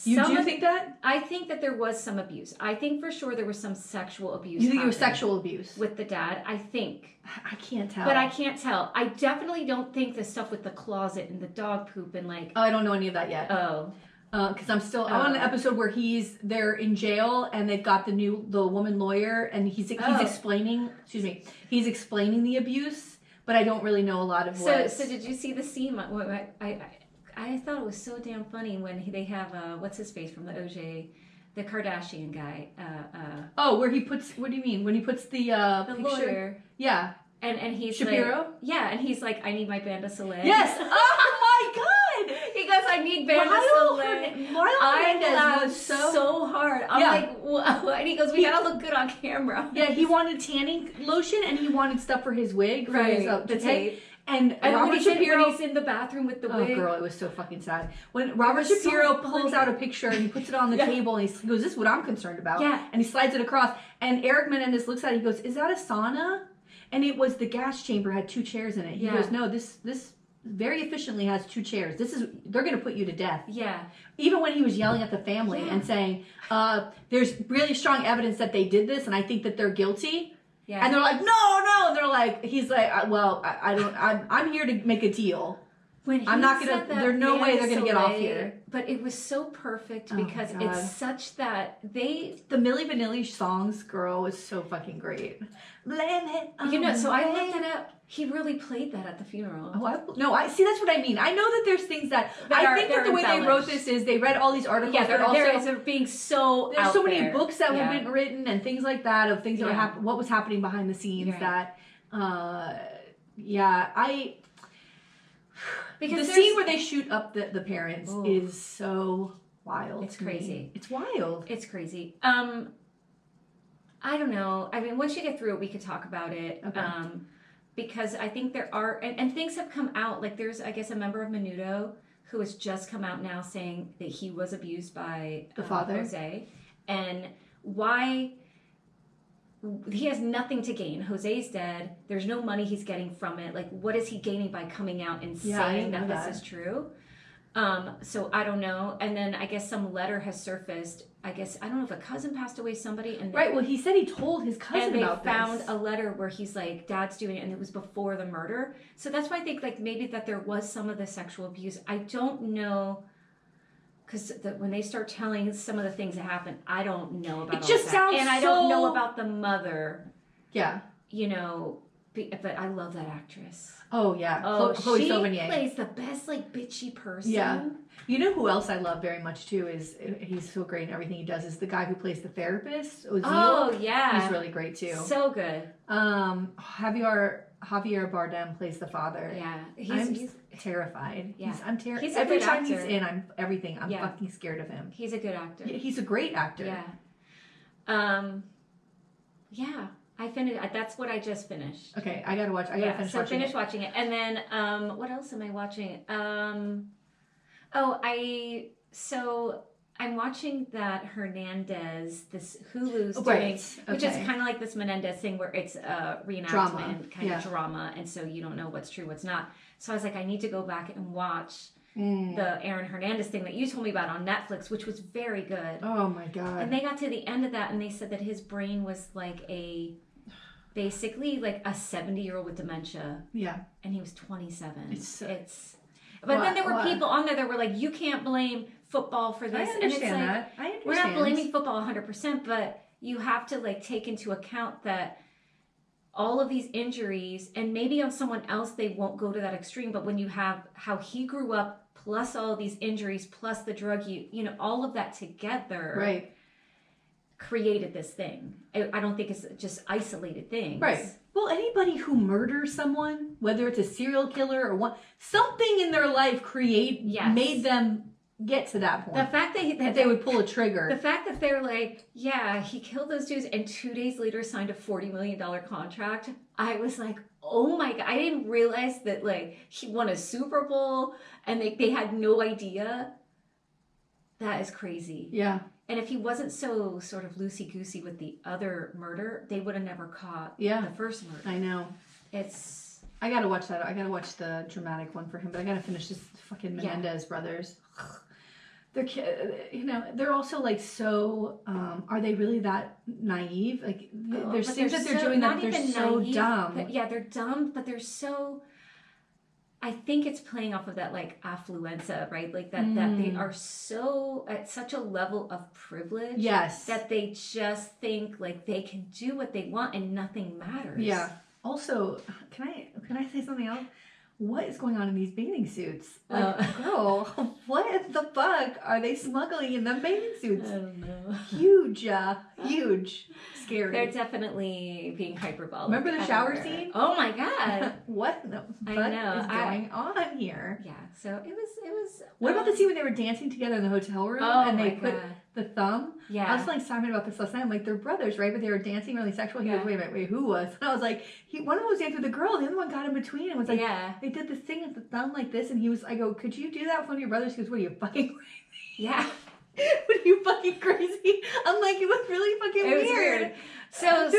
Do you think that? I think that there was some abuse. I think for sure there was some sexual abuse. You think it was sexual abuse? With the dad, I think. I can't tell. But I can't tell. I definitely don't think the stuff with the closet and the dog poop and like... Oh, I don't know any of that yet. Oh. Because I'm on an episode where they're in jail and they've got the woman lawyer and he's explaining, he's explaining the abuse, but I don't really know a lot of what. So did you see the scene? I thought it was so damn funny when they have what's his face from the OJ, the Kardashian guy. Where he puts. What do you mean? When he puts the picture? Lawyer. Yeah. And he's Shapiro? like, yeah, and he's like, I need my band of Soleil. Yes. Oh my God. He goes, I need band of Soleil. Hernandez was so hard. I'm like, wow. And he goes, we gotta look good on camera. Yeah, he wanted tanning lotion and he wanted stuff for his wig. For right. His, the tape. And Robert Shapiro, when he's in the bathroom with the wig. Oh, girl, it was so fucking sad. When Robert Shapiro pulls out a picture and he puts it on the table and he goes, "This is what I'm concerned about." Yeah. And he slides it across. And Eric Menendez looks at it. He goes, "Is that a sauna?" And it was the gas chamber had 2 chairs in it. He goes, "No, this very efficiently has 2 chairs. They're going to put you to death." Yeah. Even when he was yelling at the family and saying, "There's really strong evidence that they did this, and I think that they're guilty." Yeah. And they're like, no, and they're like, he's like, well, I'm here to make a deal. I'm not gonna. There's no way they're gonna get off here. But it was so perfect because it's such that the Milli Vanilli songs, girl, was so fucking great. Blame it. So I looked it up. He really played that at the funeral. I see. That's what I mean. I know that there's things that I think that the way they wrote this is they read all these articles. Yeah, they're being so. There's so many books that have been written and things like that of things that were what was happening behind the scenes. That, because the scene where they shoot up the parents is so wild. It's crazy. It's wild. It's crazy. I don't know. I mean, once you get through it, we could talk about it. Okay. Because I think there are, and things have come out. Like there's, I guess, a member of Menudo who has just come out now saying that he was abused by the father, Jose, and why he has nothing to gain. Jose's dead. There's no money he's getting from it. Like, what is he gaining by coming out and saying that this is true? So I don't know. And then I guess some letter has surfaced. I guess, I don't know if a cousin passed away, somebody. And right, well, he said he told his cousin about this. And they found a letter where he's like, Dad's doing it, and it was before the murder. So that's why I think, like, maybe that there was some of the sexual abuse. I don't know, because when they start telling some of the things that happened, I don't know about it just sounds and I don't know about the mother. Yeah. You know, but I love that actress. Oh, yeah. Chloe Sauvigny plays the best, like, bitchy person. Yeah. You know who else I love very much, too, is he's so great in everything he does, is the guy who plays the therapist, Ozil. Oh, yeah. He's really great, too. So good. Javier Bardem plays the father. Yeah. He's terrified. Yeah. I'm terrified. He's a Every good time actor. he's in, I'm fucking scared of him. He's a good actor. Yeah, he's a great actor. Yeah. Yeah. I finished. That's what I just finished. Okay, I gotta watch. I gotta finish watching it. And then, what else am I watching? I'm watching that Hernandez, this Hulu's doing, which is kind of like this Menendez thing where it's a reenactment kind of drama, and so you don't know what's true, what's not. So I was like, I need to go back and watch the Aaron Hernandez thing that you told me about on Netflix, which was very good. Oh my God. And they got to the end of that and they said that his brain was like basically like a 70-year-old with dementia. Yeah. And he was 27. But then there were people on there that were like, you can't blame football for this. I understand that. I understand. We're not blaming football 100%, but you have to like take into account that all of these injuries, and maybe on someone else they won't go to that extreme, but when you have how he grew up, plus all of these injuries, plus the drug you know, all of that together created this thing. I don't think it's just isolated things. Right. Well, anybody who murders someone, whether it's a serial killer or something in their life made them get to that point. The fact that they would pull a trigger. The fact that they're like, yeah, he killed those dudes and 2 days later signed a $40 million contract. I was like, oh my God. I didn't realize that like he won a Super Bowl and they had no idea. That is crazy. Yeah. And if he wasn't so sort of loosey-goosey with the other murder, they would have never caught the first murder. I know. I gotta watch that. I gotta watch the dramatic one for him, but I gotta finish this fucking Menendez brothers. They're, you know, they're also like so. Are they really that naive? Like, there's things that they're doing that they're so naive, dumb. They're dumb, but they're so. I think it's playing off of that like affluenza, right? Like that they are so at such a level of privilege. Yes. That they just think like they can do what they want and nothing matters. Yeah. Also, can I say something else? what is going on in these bathing suits? Like, girl, what the fuck are they smuggling in the bathing suits? I don't know. Huge. Scary. They're definitely being hyperbolic. Remember the shower scene? Oh my god. What the fuck is going on here? Yeah, so it was What about the scene when they were dancing together in the hotel room and they put the thumb? Yeah. I was telling Simon about this last night. I'm like, they're brothers, right? But they were dancing really sexual. He goes, wait a minute, who was? And I was like, one of them was dancing with the girl, the other one got in between and was like, they did this thing with the thumb like this, and I go, could you do that with one of your brothers? He goes, what are you, fucking crazy? Yeah. What are you, fucking crazy? I'm like, it was really fucking weird. So do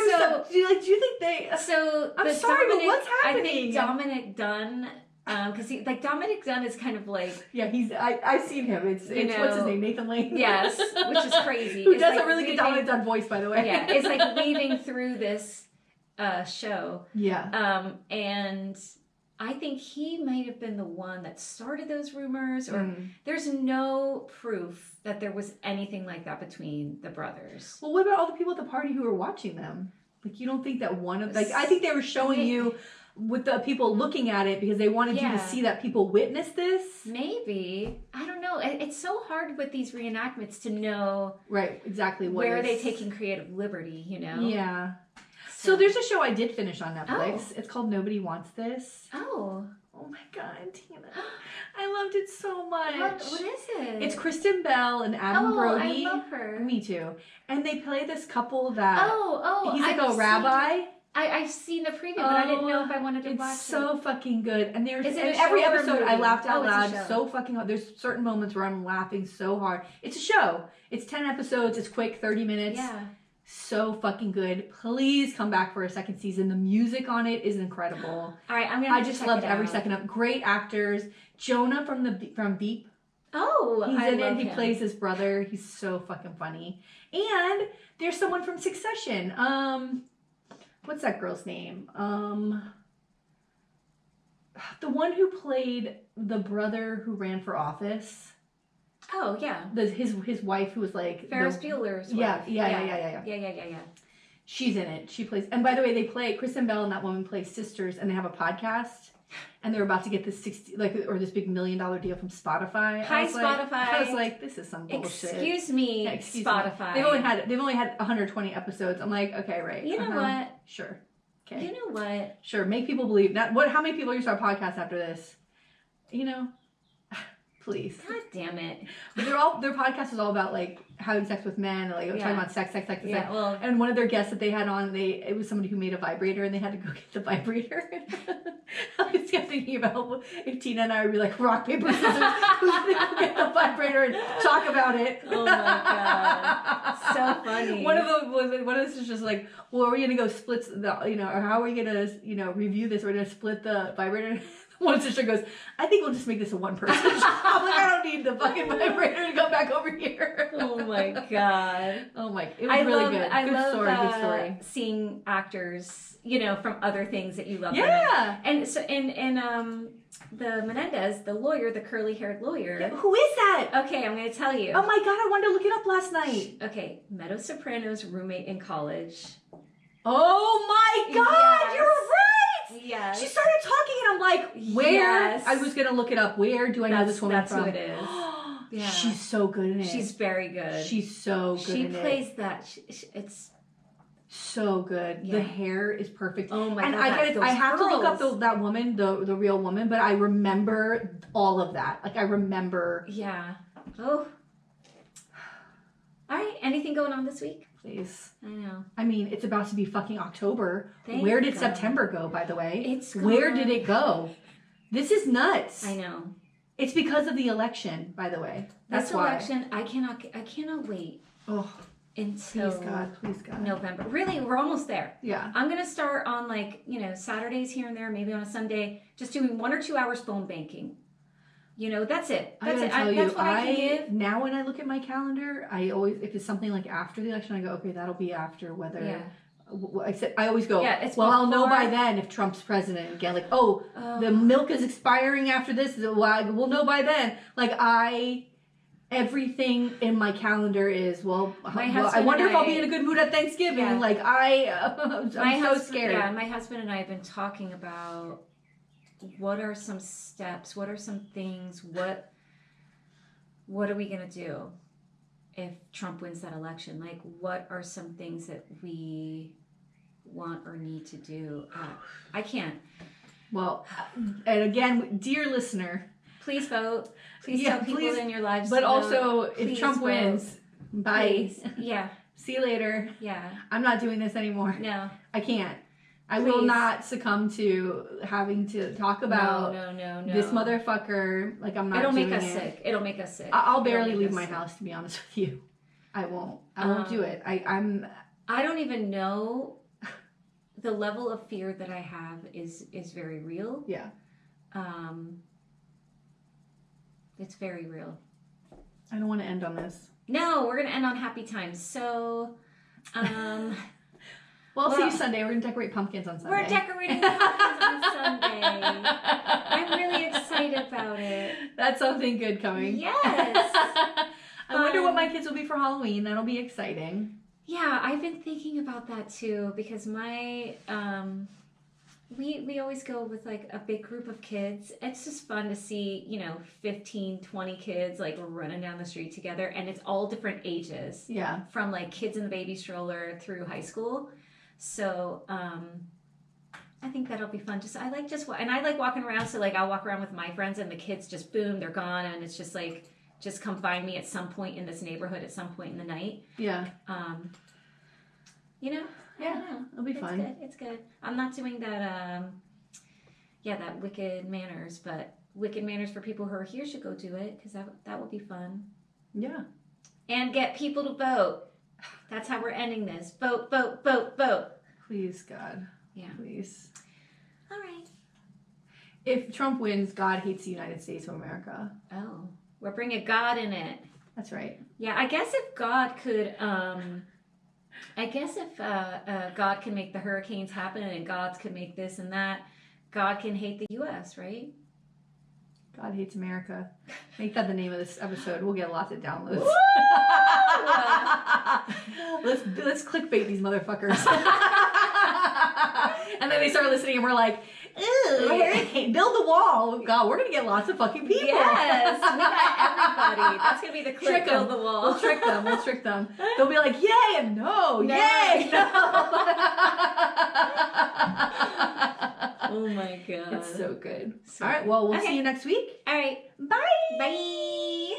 you think they? So I'm sorry, but what's happening? I think Dominic Dunn. Because Dominic Dunn is kind of like I've seen him. It's what's his name, Nathan Lane. Yes, which is crazy. Who does a really good Dominic Dunn voice, by the way. Yeah, it's like weaving through this show. Yeah. And I think he might have been the one that started those rumors, or there's no proof that there was anything like that between the brothers. Well, what about all the people at the party who were watching them? Like, you don't think that one of I think they were showing you with the people looking at it because they wanted you to see that people witnessed this? Maybe. I don't know. It's so hard with these reenactments to know exactly where are they taking creative liberty, Yeah. So there's a show I did finish on Netflix. It's called Nobody Wants This. Oh my God, Tina. I loved it so much. What is it? It's Kristen Bell and Adam Brody. I love her. Me too. And they play this couple that he's like a rabbi. I've seen the preview, but I didn't know if I wanted to watch it. It's so fucking good. And there's every episode I laughed out loud so fucking hard. There's certain moments where I'm laughing so hard. It's a show. It's 10 episodes. It's quick, 30 minutes. Yeah. So fucking good. Please come back for a second season. The music on it is incredible. All right, I just loved every second of it. Great actors. Jonah from Byeee. Oh, he's in it. He plays his brother. He's so fucking funny. And there's someone from Succession. What's that girl's name? The one who played the brother who ran for office. Oh, yeah. His wife, who was like Ferris Bueller's wife. Yeah. She's in it. She plays, and by the way, Kristen Bell and that woman play sisters, and they have a podcast, and they're about to get this this big $1 million deal from Spotify. Hi, Spotify. I was like, this is some bullshit. Excuse me, Spotify. Me. They've only had 120 episodes. I'm like, okay, right. You know what? Sure. Okay. You know what? Sure. Make people believe. How many people are going to start podcasts after this? Please. God damn it. Their podcast is all about like having sex with men, and talking about sex. Yeah, well, and one of their guests that they had on, it was somebody who made a vibrator, and they had to go get the vibrator. I was just thinking about if Tina and I would be like rock paper scissors, who's going to get the vibrator and talk about it. Oh my god, so funny. One of them was just like, well, are we going to go split or how are we going to review this? We're going to split the vibrator. One sister goes, I think we'll just make this a one person show. I'm like, I don't need the fucking vibrator to come back over here. Oh my god. Oh my, it was really good. Good story. Seeing actors, from other things that you love. Yeah. And so in the Menendez, the lawyer, the curly haired lawyer. Yeah, who is that? Okay, I'm going to tell you. Oh my god, I wanted to look it up last night. Okay, Meadow Soprano's roommate in college. Oh my god, you're right. Yes. She started talking and I'm like, where? Yes. I was going to look it up. Where do I know this woman from? That's who it is. Yeah. She's so good in it. She's very good. She's so good in it. She plays that. It's so good. Yeah. The hair is perfect. Oh my god. And I have to look up that woman, the real woman, but I remember all of that. Like I remember. Yeah. Oh. All right. Anything going on this week? Please. I know. I mean, it's about to be fucking October. Thank Where did God. September go, by the way? It's gone. Where did it go? This is nuts. I know. It's because of the election, by the way. That's this election, why. I cannot wait. Oh. Until please God. November. Really, we're almost there. Yeah. I'm going to start on Saturdays here and there, maybe on a Sunday, just doing 1 or 2 hours phone banking. That's it. That's it. That's what I can give. Now when I look at my calendar, I always, if it's something like after the election, I go, okay, that'll be after whether. Yeah. I always go, I'll know by then if Trump's president again. Like, the milk is expiring after this. We'll know by then. Like, everything in my calendar is, I wonder if I'll be in a good mood at Thanksgiving. Yeah. Like, I'm so scared. Yeah, my husband and I have been talking about what are some steps? What are some things? What are we going to do if Trump wins that election? Like, what are some things that we want or need to do? I can't. Well, and again, dear listener, please vote. Please tell people in your lives. But also, vote. if Trump wins, bye. Yeah. See you later. Yeah. I'm not doing this anymore. No. I can't. I will not succumb to having to talk about no. this motherfucker. Like, I'm not It'll doing make us sick. It'll make us sick. I'll barely leave my house, to be honest with you. I won't do it. I don't even know. The level of fear that I have is very real. Yeah. It's very real. I don't want to end on this. No, we're going to end on happy times. So, well, I'll see you Sunday. We're going to decorate pumpkins on Sunday. We're decorating pumpkins on Sunday. I'm really excited about it. That's something good coming. Yes. I wonder what my kids will be for Halloween. That'll be exciting. Yeah, I've been thinking about that too because my we always go with like a big group of kids. It's just fun to see, 15, 20 kids like running down the street together, and it's all different ages. Yeah. From like kids in the baby stroller through high school. So, I think that'll be fun. And I like walking around, so like I'll walk around with my friends and the kids just boom, they're gone, and it's just like just come find me at some point in this neighborhood at some point in the night. Yeah. Yeah, it'll be fun. It's good. I'm not doing that, that Wicked Manners, but Wicked Manners for people who are here should go do it, because that would be fun. Yeah. And get people to vote. That's how we're ending this. Vote, vote, vote, vote. Please, God. Yeah. Please. All right. If Trump wins, God hates the United States of America. Oh. We're bringing God in it. That's right. Yeah, I guess if God could, God can make the hurricanes happen and God could make this and that, God can hate the U.S., right? God hates America. Make that the name of this episode. We'll get lots of downloads. Let's clickbait these motherfuckers. And then they start listening and we're like, ew, build the wall. God, we're going to get lots of fucking people. Yes, we got everybody. That's going to be the click, build the wall. We'll trick them. They'll be like, yay and no. Yay, no. Oh my God. It's so good. All right, well, we'll see you next week. All right. Bye. Bye.